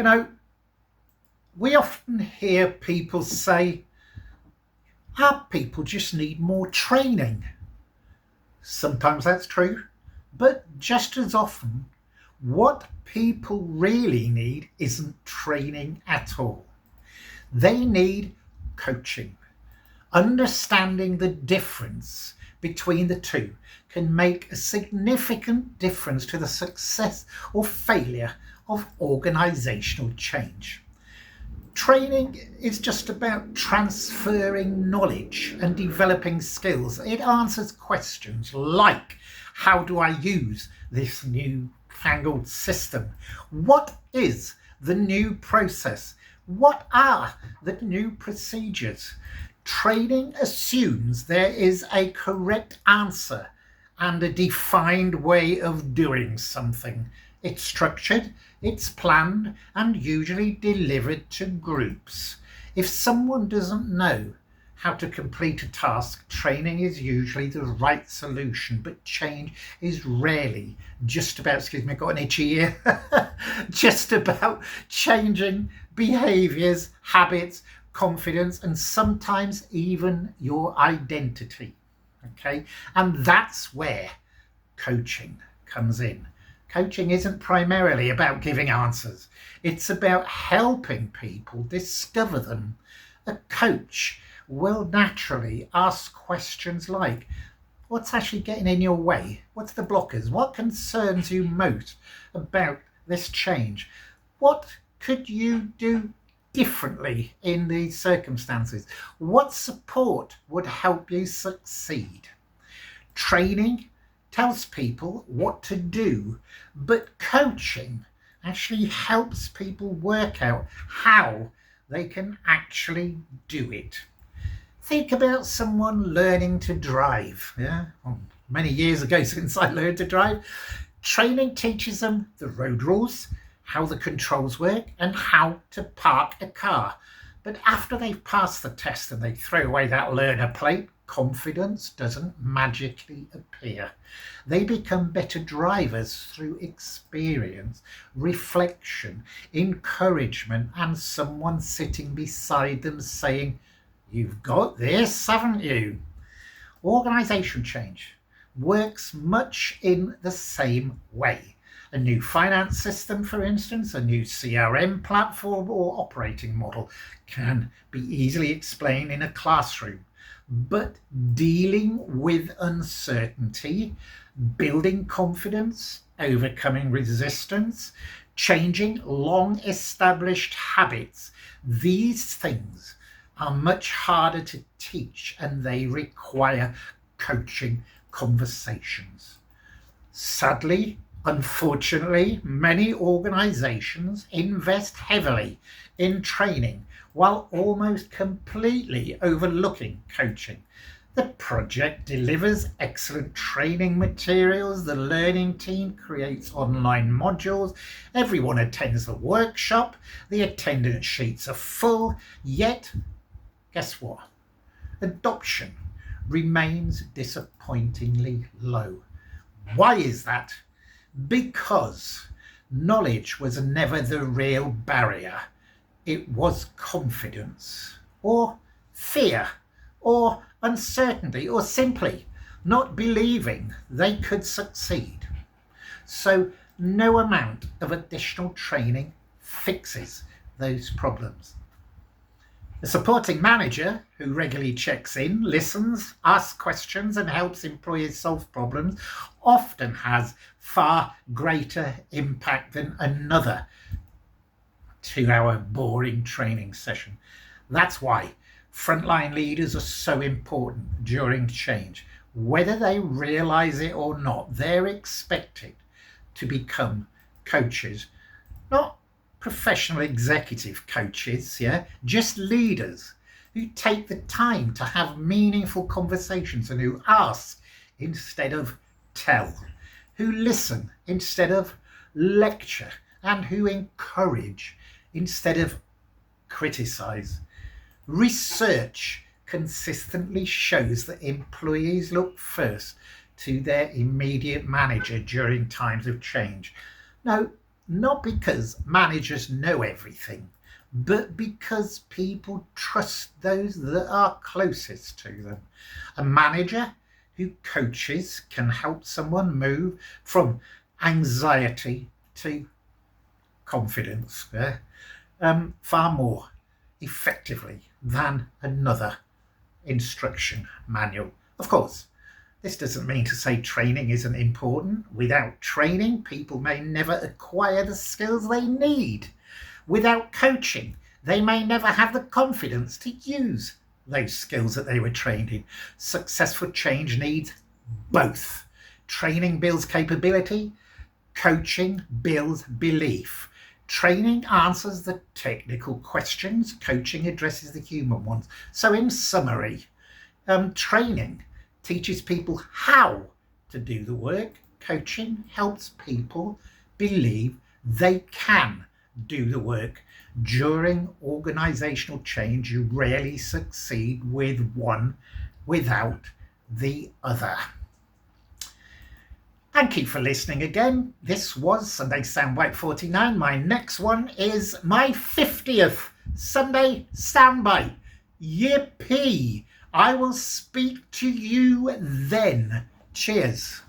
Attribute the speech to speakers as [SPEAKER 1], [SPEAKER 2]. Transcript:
[SPEAKER 1] You know, we often hear people say, our people just need more training. Sometimes that's true, but just as often, what people really need isn't training at all. They need coaching. Understanding the difference between the two can make a significant difference to the success or failure of organisational change. Training is just about transferring knowledge and developing skills. It answers questions like, how do I use this new fangled system? What is the new process? What are the new procedures? Training assumes there is a correct answer and a defined way of doing something. It's structured, it's planned, and usually delivered to groups. If someone doesn't know how to complete a task, training is usually the right solution, but change is rarely just about, excuse me, I've got an itchy ear, just about changing behaviours, habits, confidence, and sometimes even your identity. Okay, and that's where coaching comes in. Coaching isn't primarily about giving answers. It's about helping people discover them. A coach will naturally ask questions like, what's actually getting in your way? What's the blockers? What concerns you most about this change? What could you do differently in these circumstances? What support would help you succeed? Training tells people what to do, but coaching actually helps people work out how they can actually do it. Think about someone learning to drive. Many years ago since I learned to drive, training teaches them the road rules, how the controls work, and how to park a car. But after they've passed the test and they throw away that learner plate, confidence doesn't magically appear. They become better drivers through experience, reflection, encouragement, and someone sitting beside them saying, you've got this, haven't you? Organisation change works much in the same way. A new finance system, for instance, a new CRM platform or operating model can be easily explained in a classroom. But dealing with uncertainty, building confidence, overcoming resistance, changing long-established habits, these things are much harder to teach and they require coaching conversations. Sadly, unfortunately, many organisations invest heavily in training while almost completely overlooking coaching. The project delivers excellent training materials, the learning team creates online modules, everyone attends the workshop, the attendance sheets are full, yet, guess what? Adoption remains disappointingly low. Why is that? Because knowledge was never the real barrier. It was confidence, or fear, or uncertainty, or simply not believing they could succeed. So no amount of additional training fixes those problems. A supporting manager who regularly checks in, listens, asks questions, and helps employees solve problems often has far greater impact than another 2-hour boring training session. That's why frontline leaders are so important during change. Whether they realise it or not, they're expected to become coaches, not professional executive coaches, just leaders who take the time to have meaningful conversations and who ask instead of tell, who listen instead of lecture, and who encourage instead of criticize. Research consistently shows that employees look first to their immediate manager during times of change. Now, not because managers know everything, but because people trust those that are closest to them. A manager who coaches can help someone move from anxiety to confidence far more effectively than another instruction manual. Of course, this doesn't mean to say training isn't important. Without training, people may never acquire the skills they need. Without coaching, they may never have the confidence to use those skills that they were trained in. Successful change needs both. Training builds capability, coaching builds belief. Training answers the technical questions, coaching addresses the human ones. So in summary, training teaches people how to do the work. Coaching helps people believe they can do the work. During organisational change, you rarely succeed with one without the other. Thank you for listening again. This was Sunday SoundByte 49. My next one is my 50th Sunday SoundByte. Yippee! I will speak to you then. Cheers.